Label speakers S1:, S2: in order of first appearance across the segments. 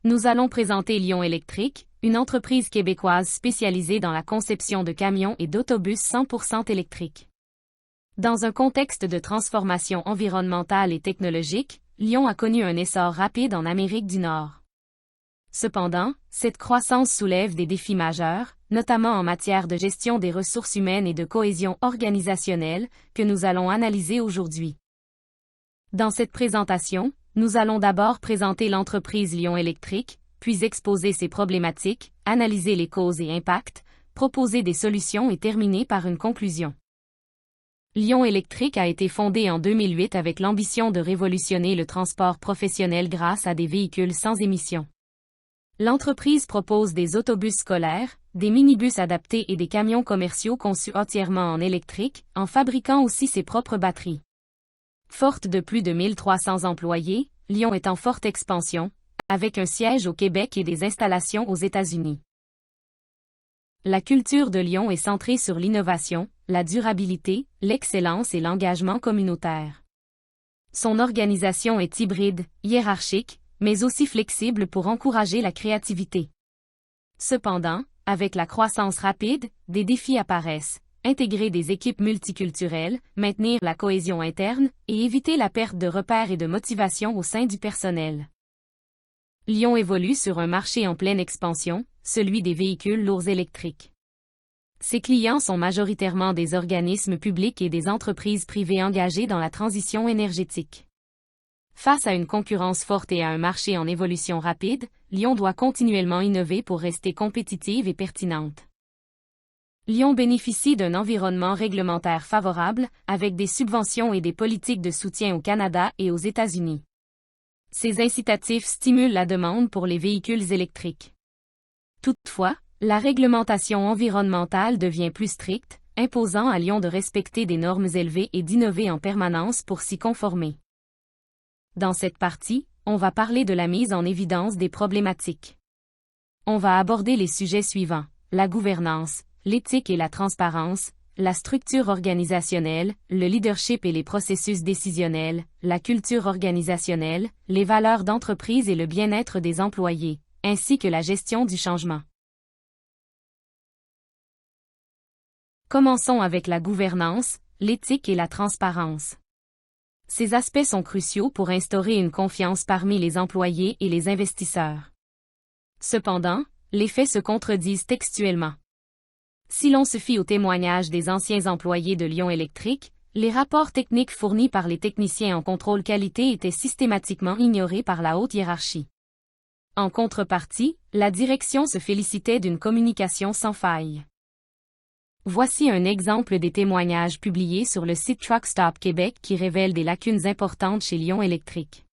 S1: Nous allons présenter Lion Électrique, une entreprise québécoise spécialisée dans la conception de camions et d'autobus 100% électriques. Dans un contexte de transformation environnementale et technologique, Lion a connu un essor rapide en Amérique du Nord. Cependant, cette croissance soulève des défis majeurs, notamment en matière de gestion des ressources humaines et de cohésion organisationnelle, que nous allons analyser aujourd'hui. Dans cette présentation, nous allons d'abord présenter l'entreprise Lion Électrique, puis exposer ses problématiques, analyser les causes et impacts, proposer des solutions et terminer par une conclusion. Lion Électrique a été fondée en 2008 avec l'ambition de révolutionner le transport professionnel grâce à des véhicules sans émissions. L'entreprise propose des autobus scolaires, des minibus adaptés et des camions commerciaux conçus entièrement en électrique, en fabriquant aussi ses propres batteries. Forte de plus de 1300 employés, Lion est en forte expansion, avec un siège au Québec et des installations aux États-Unis. La culture de Lion est centrée sur l'innovation, la durabilité, l'excellence et l'engagement communautaire. Son organisation est hybride, hiérarchique, mais aussi flexible pour encourager la créativité. Cependant, avec la croissance rapide, des défis apparaissent. Intégrer des équipes multiculturelles, maintenir la cohésion interne et éviter la perte de repères et de motivation au sein du personnel. Lion évolue sur un marché en pleine expansion, celui des véhicules lourds électriques. Ses clients sont majoritairement des organismes publics et des entreprises privées engagées dans la transition énergétique. Face à une concurrence forte et à un marché en évolution rapide, Lion doit continuellement innover pour rester compétitive et pertinente. Lion bénéficie d'un environnement réglementaire favorable, avec des subventions et des politiques de soutien au Canada et aux États-Unis. Ces incitatifs stimulent la demande pour les véhicules électriques. Toutefois, la réglementation environnementale devient plus stricte, imposant à Lion de respecter des normes élevées et d'innover en permanence pour s'y conformer. Dans cette partie, on va parler de la mise en évidence des problématiques. On va aborder les sujets suivants: la gouvernance, l'éthique et la transparence, la structure organisationnelle, le leadership et les processus décisionnels, la culture organisationnelle, les valeurs d'entreprise et le bien-être des employés, ainsi que la gestion du changement. Commençons avec la gouvernance, l'éthique et la transparence. Ces aspects sont cruciaux pour instaurer une confiance parmi les employés et les investisseurs. Cependant, les faits se contredisent textuellement. Si l'on se fie aux témoignages des anciens employés de Lion Électrique, les rapports techniques fournis par les techniciens en contrôle qualité étaient systématiquement ignorés par la haute hiérarchie. En contrepartie, la direction se félicitait d'une communication sans faille. Voici un exemple des témoignages publiés sur le site Truckstop Québec qui révèlent des lacunes importantes chez Lion Électrique.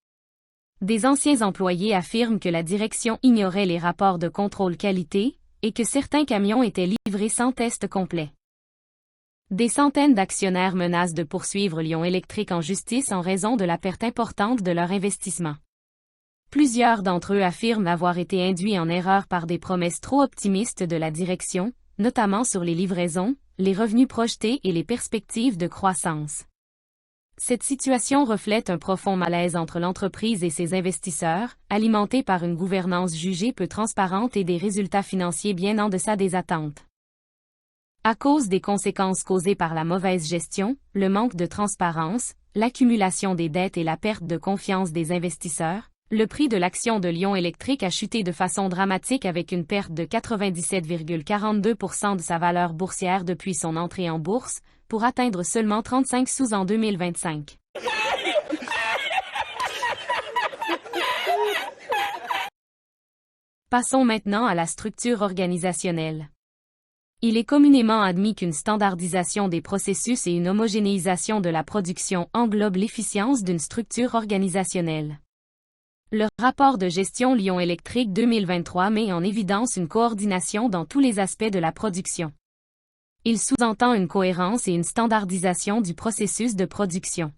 S1: Des anciens employés affirment que la direction ignorait les rapports de contrôle qualité et que certains camions étaient livrés sans test complet. Des centaines d'actionnaires menacent de poursuivre Lion Électrique en justice en raison de la perte importante de leur investissement. Plusieurs d'entre eux affirment avoir été induits en erreur par des promesses trop optimistes de la direction, notamment sur les livraisons, les revenus projetés et les perspectives de croissance. Cette situation reflète un profond malaise entre l'entreprise et ses investisseurs, alimenté par une gouvernance jugée peu transparente et des résultats financiers bien en deçà des attentes. À cause des conséquences causées par la mauvaise gestion, le manque de transparence, l'accumulation des dettes et la perte de confiance des investisseurs, le prix de l'action de Lion Électrique a chuté de façon dramatique avec une perte de 97,42% de sa valeur boursière depuis son entrée en bourse, pour atteindre seulement 35 sous en 2025. Passons maintenant à la structure organisationnelle. Il est communément admis qu'une standardisation des processus et une homogénéisation de la production englobent l'efficience d'une structure organisationnelle. Le rapport de gestion Lion Électrique 2023 met en évidence une coordination dans tous les aspects de la production. Il sous-entend une cohérence et une standardisation du processus de production.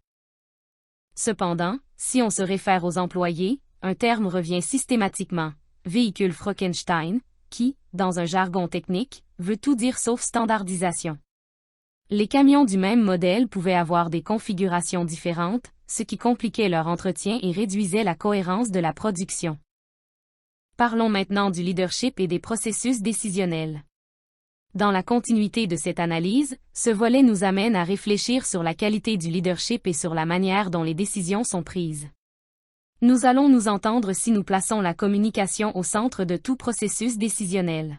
S1: Cependant, si on se réfère aux employés, un terme revient systématiquement, véhicule Frankenstein, qui, dans un jargon technique, veut tout dire sauf standardisation. Les camions du même modèle pouvaient avoir des configurations différentes, ce qui compliquait leur entretien et réduisait la cohérence de la production. Parlons maintenant du leadership et des processus décisionnels. Dans la continuité de cette analyse, ce volet nous amène à réfléchir sur la qualité du leadership et sur la manière dont les décisions sont prises. Nous allons nous entendre si nous plaçons la communication au centre de tout processus décisionnel.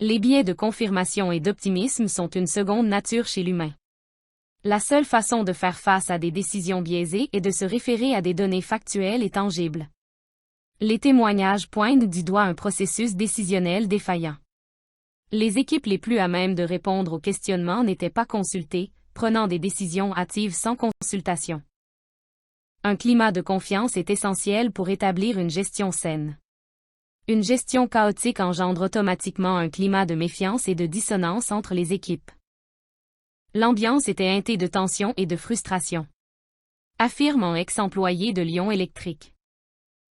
S1: Les biais de confirmation et d'optimisme sont une seconde nature chez l'humain. La seule façon de faire face à des décisions biaisées est de se référer à des données factuelles et tangibles. Les témoignages pointent du doigt un processus décisionnel défaillant. Les équipes les plus à même de répondre aux questionnements n'étaient pas consultées, prenant des décisions hâtives sans consultation. Un climat de confiance est essentiel pour établir une gestion saine. Une gestion chaotique engendre automatiquement un climat de méfiance et de dissonance entre les équipes. L'ambiance était teintée de tension et de frustration, affirme un ex-employé de Lion Électrique.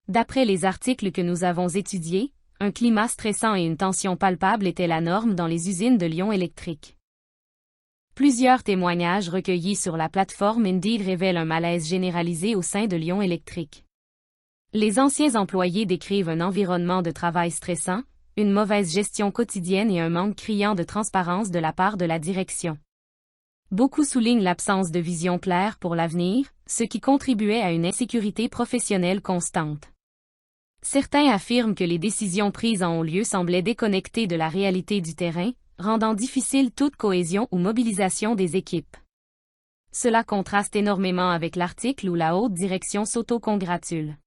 S1: D'après les articles que nous avons étudiés, un climat stressant et une tension palpable étaient la norme dans les usines de Lion Électrique. Plusieurs témoignages recueillis sur la plateforme Indeed révèlent un malaise généralisé au sein de Lion Électrique. Les anciens employés décrivent un environnement de travail stressant, une mauvaise gestion quotidienne et un manque criant de transparence de la part de la direction. Beaucoup soulignent l'absence de vision claire pour l'avenir, ce qui contribuait à une insécurité professionnelle constante. Certains affirment que les décisions prises en haut lieu semblaient déconnectées de la réalité du terrain, rendant difficile toute cohésion ou mobilisation des équipes. Cela contraste énormément avec l'article où la haute direction s'auto-congratule.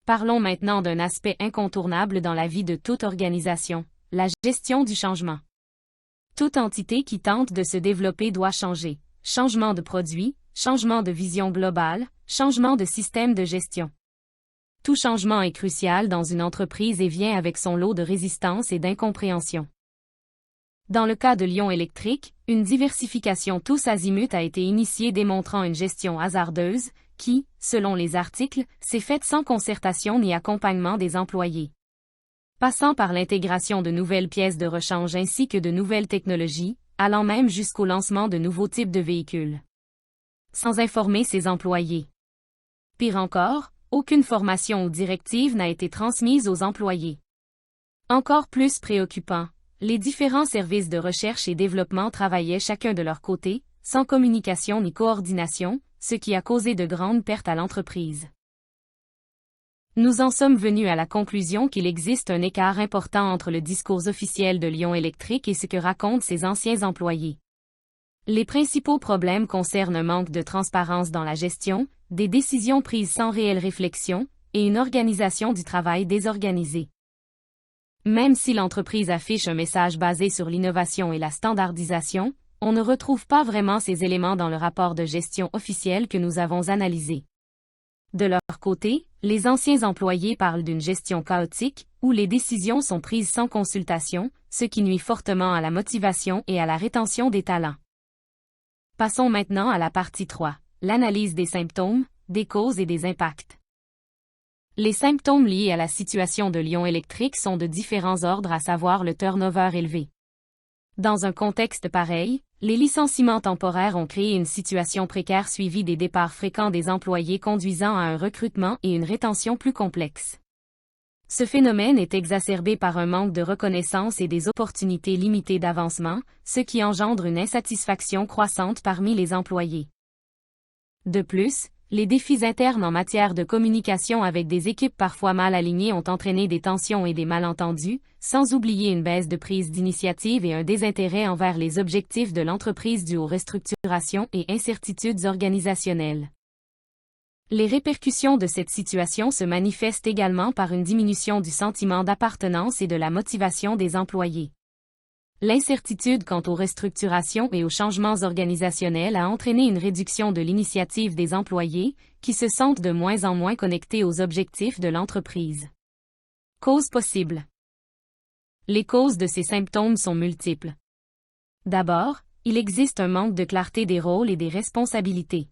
S1: Parlons maintenant d'un aspect incontournable dans la vie de toute organisation, la gestion du changement. Toute entité qui tente de se développer doit changer. Changement de produit, changement de vision globale, changement de système de gestion. Tout changement est crucial dans une entreprise et vient avec son lot de résistance et d'incompréhension. Dans le cas de Lion Électrique, une diversification tous azimuts a été initiée démontrant une gestion hasardeuse, qui, selon les articles, s'est faite sans concertation ni accompagnement des employés. Passant par l'intégration de nouvelles pièces de rechange ainsi que de nouvelles technologies, allant même jusqu'au lancement de nouveaux types de véhicules. Sans informer ses employés. Pire encore, aucune formation ou directive n'a été transmise aux employés. Encore plus préoccupant, les différents services de recherche et développement travaillaient chacun de leur côté, sans communication ni coordination, ce qui a causé de grandes pertes à l'entreprise. Nous en sommes venus à la conclusion qu'il existe un écart important entre le discours officiel de Lion Électrique et ce que racontent ses anciens employés. Les principaux problèmes concernent un manque de transparence dans la gestion, des décisions prises sans réelle réflexion, et une organisation du travail désorganisée. Même si l'entreprise affiche un message basé sur l'innovation et la standardisation, on ne retrouve pas vraiment ces éléments dans le rapport de gestion officiel que nous avons analysé. De leur côté, les anciens employés parlent d'une gestion chaotique, où les décisions sont prises sans consultation, ce qui nuit fortement à la motivation et à la rétention des talents. Passons maintenant à la partie 3, l'analyse des symptômes, des causes et des impacts. Les symptômes liés à la situation de Lion Électrique sont de différents ordres, à savoir le turnover élevé. Dans un contexte pareil, les licenciements temporaires ont créé une situation précaire suivie des départs fréquents des employés conduisant à un recrutement et une rétention plus complexes. Ce phénomène est exacerbé par un manque de reconnaissance et des opportunités limitées d'avancement, ce qui engendre une insatisfaction croissante parmi les employés. De plus, les défis internes en matière de communication avec des équipes parfois mal alignées ont entraîné des tensions et des malentendus, sans oublier une baisse de prise d'initiative et un désintérêt envers les objectifs de l'entreprise dû aux restructurations et incertitudes organisationnelles. Les répercussions de cette situation se manifestent également par une diminution du sentiment d'appartenance et de la motivation des employés. L'incertitude quant aux restructurations et aux changements organisationnels a entraîné une réduction de l'initiative des employés, qui se sentent de moins en moins connectés aux objectifs de l'entreprise. Causes possibles. Les causes de ces symptômes sont multiples. D'abord, il existe un manque de clarté des rôles et des responsabilités.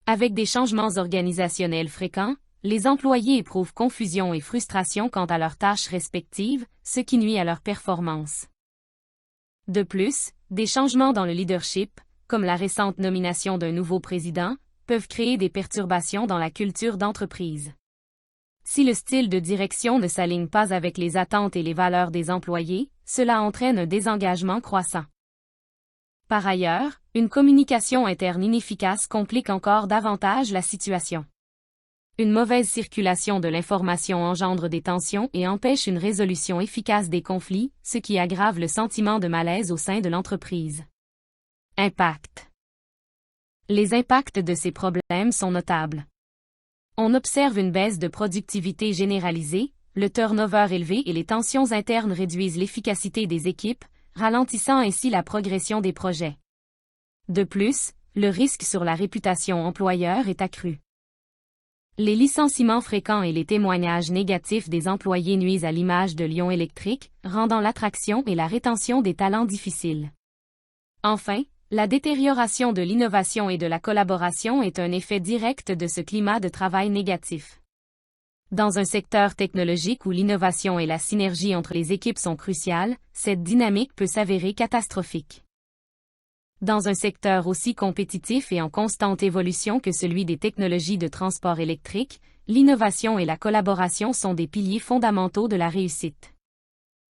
S1: Avec des changements organisationnels fréquents, les employés éprouvent confusion et frustration quant à leurs tâches respectives, ce qui nuit à leur performance. De plus, des changements dans le leadership, comme la récente nomination d'un nouveau président, peuvent créer des perturbations dans la culture d'entreprise. Si le style de direction ne s'aligne pas avec les attentes et les valeurs des employés, cela entraîne un désengagement croissant. Par ailleurs, une communication interne inefficace complique encore davantage la situation. Une mauvaise circulation de l'information engendre des tensions et empêche une résolution efficace des conflits, ce qui aggrave le sentiment de malaise au sein de l'entreprise. Impact. Les impacts de ces problèmes sont notables. On observe une baisse de productivité généralisée, le turnover élevé et les tensions internes réduisent l'efficacité des équipes, ralentissant ainsi la progression des projets. De plus, le risque sur la réputation employeur est accru. Les licenciements fréquents et les témoignages négatifs des employés nuisent à l'image de Lion Electric, rendant l'attraction et la rétention des talents difficiles. Enfin, la détérioration de l'innovation et de la collaboration est un effet direct de ce climat de travail négatif. Dans un secteur technologique où l'innovation et la synergie entre les équipes sont cruciales, cette dynamique peut s'avérer catastrophique. Dans un secteur aussi compétitif et en constante évolution que celui des technologies de transport électrique, l'innovation et la collaboration sont des piliers fondamentaux de la réussite.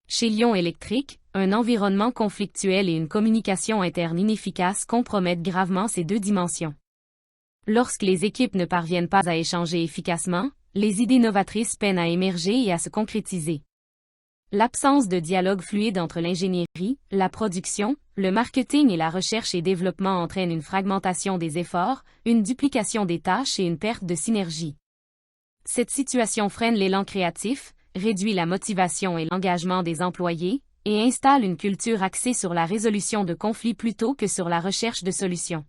S1: Chez Lion Electric, un environnement conflictuel et une communication interne inefficace compromettent gravement ces deux dimensions. Lorsque les équipes ne parviennent pas à échanger efficacement, les idées novatrices peinent à émerger et à se concrétiser. L'absence de dialogue fluide entre l'ingénierie, la production, le marketing et la recherche et développement entraîne une fragmentation des efforts, une duplication des tâches et une perte de synergie. Cette situation freine l'élan créatif, réduit la motivation et l'engagement des employés, et installe une culture axée sur la résolution de conflits plutôt que sur la recherche de solutions.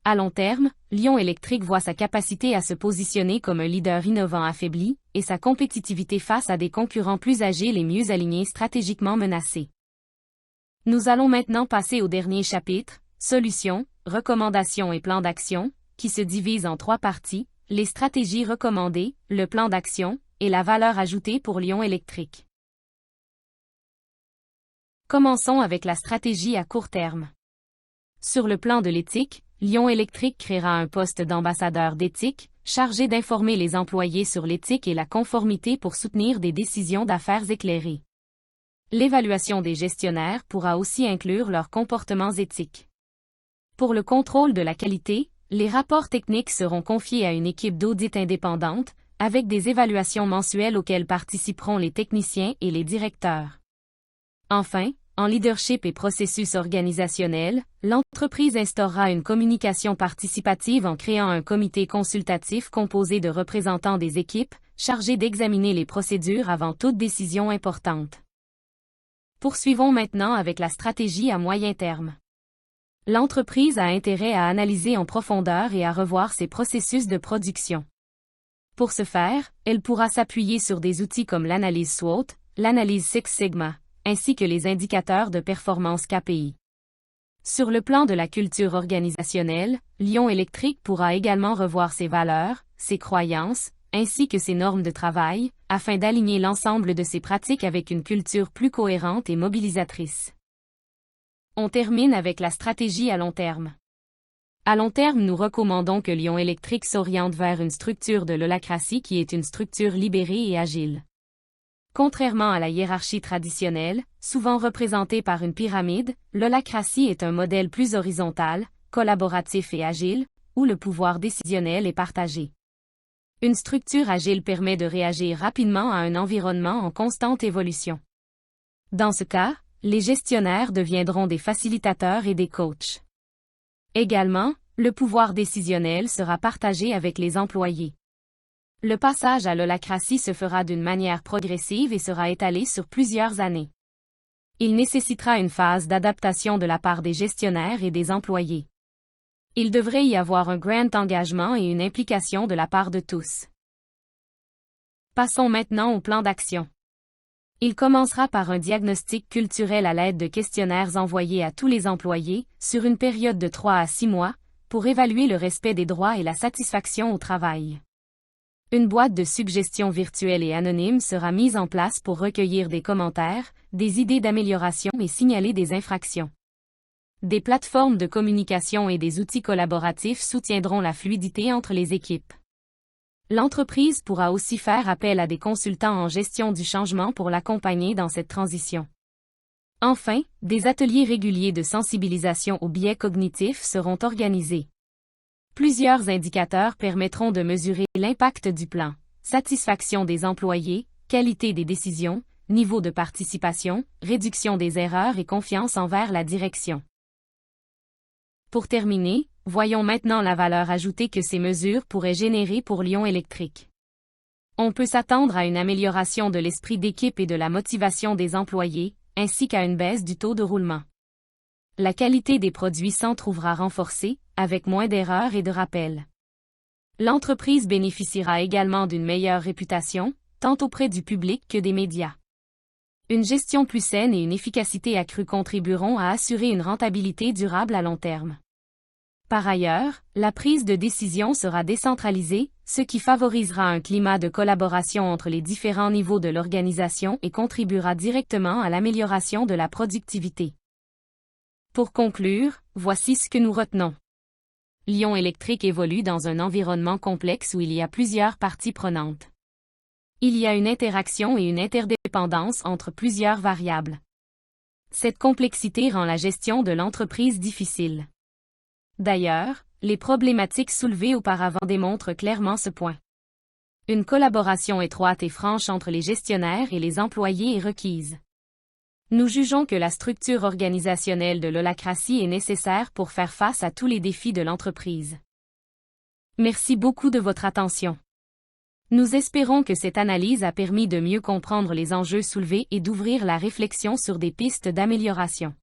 S1: À long terme, Lion Electric voit sa capacité à se positionner comme un leader innovant affaibli, et sa compétitivité face à des concurrents plus agiles et mieux alignés stratégiquement menacés. Nous allons maintenant passer au dernier chapitre, solutions, recommandations et plans d'action, qui se divise en 3 parties, les stratégies recommandées, le plan d'action, et la valeur ajoutée pour Lion Electric. Commençons avec la stratégie à court terme. Sur le plan de l'éthique, Lion Electric créera un poste d'ambassadeur d'éthique, chargé d'informer les employés sur l'éthique et la conformité pour soutenir des décisions d'affaires éclairées. L'évaluation des gestionnaires pourra aussi inclure leurs comportements éthiques. Pour le contrôle de la qualité, les rapports techniques seront confiés à une équipe d'audit indépendante, avec des évaluations mensuelles auxquelles participeront les techniciens et les directeurs. Enfin, en leadership et processus organisationnels, l'entreprise instaurera une communication participative en créant un comité consultatif composé de représentants des équipes, chargés d'examiner les procédures avant toute décision importante. Poursuivons maintenant avec la stratégie à moyen terme. L'entreprise a intérêt à analyser en profondeur et à revoir ses processus de production. Pour ce faire, elle pourra s'appuyer sur des outils comme l'analyse SWOT, l'analyse Six Sigma, ainsi que les indicateurs de performance KPI. Sur le plan de la culture organisationnelle, Lion Electric pourra également revoir ses valeurs, ses croyances, ainsi que ses normes de travail, afin d'aligner l'ensemble de ses pratiques avec une culture plus cohérente et mobilisatrice. On termine avec la stratégie à long terme. À long terme, nous recommandons que Lion Electric s'oriente vers une structure de l'holacratie qui est une structure libérée et agile. Contrairement à la hiérarchie traditionnelle, souvent représentée par une pyramide, l'holacratie est un modèle plus horizontal, collaboratif et agile, où le pouvoir décisionnel est partagé. Une structure agile permet de réagir rapidement à un environnement en constante évolution. Dans ce cas, les gestionnaires deviendront des facilitateurs et des coachs. Également, le pouvoir décisionnel sera partagé avec les employés. Le passage à l'holacratie se fera d'une manière progressive et sera étalé sur plusieurs années. Il nécessitera une phase d'adaptation de la part des gestionnaires et des employés. Il devrait y avoir un grand engagement et une implication de la part de tous. Passons maintenant au plan d'action. Il commencera par un diagnostic culturel à l'aide de questionnaires envoyés à tous les employés, sur une période de 3 à 6 mois, pour évaluer le respect des droits et la satisfaction au travail. Une boîte de suggestions virtuelle et anonyme sera mise en place pour recueillir des commentaires, des idées d'amélioration et signaler des infractions. Des plateformes de communication et des outils collaboratifs soutiendront la fluidité entre les équipes. L'entreprise pourra aussi faire appel à des consultants en gestion du changement pour l'accompagner dans cette transition. Enfin, des ateliers réguliers de sensibilisation aux biais cognitifs seront organisés. Plusieurs indicateurs permettront de mesurer l'impact du plan, satisfaction des employés, qualité des décisions, niveau de participation, réduction des erreurs et confiance envers la direction. Pour terminer, voyons maintenant la valeur ajoutée que ces mesures pourraient générer pour Lion Électrique. On peut s'attendre à une amélioration de l'esprit d'équipe et de la motivation des employés, ainsi qu'à une baisse du taux de roulement. La qualité des produits s'en trouvera renforcée, avec moins d'erreurs et de rappels. L'entreprise bénéficiera également d'une meilleure réputation, tant auprès du public que des médias. Une gestion plus saine et une efficacité accrue contribueront à assurer une rentabilité durable à long terme. Par ailleurs, la prise de décision sera décentralisée, ce qui favorisera un climat de collaboration entre les différents niveaux de l'organisation et contribuera directement à l'amélioration de la productivité. Pour conclure, voici ce que nous retenons. Lion Électrique évolue dans un environnement complexe où il y a plusieurs parties prenantes. Il y a une interaction et une interdépendance entre plusieurs variables. Cette complexité rend la gestion de l'entreprise difficile. D'ailleurs, les problématiques soulevées auparavant démontrent clairement ce point. Une collaboration étroite et franche entre les gestionnaires et les employés est requise. Nous jugeons que la structure organisationnelle de l'holacratie est nécessaire pour faire face à tous les défis de l'entreprise. Merci beaucoup de votre attention. Nous espérons que cette analyse a permis de mieux comprendre les enjeux soulevés et d'ouvrir la réflexion sur des pistes d'amélioration.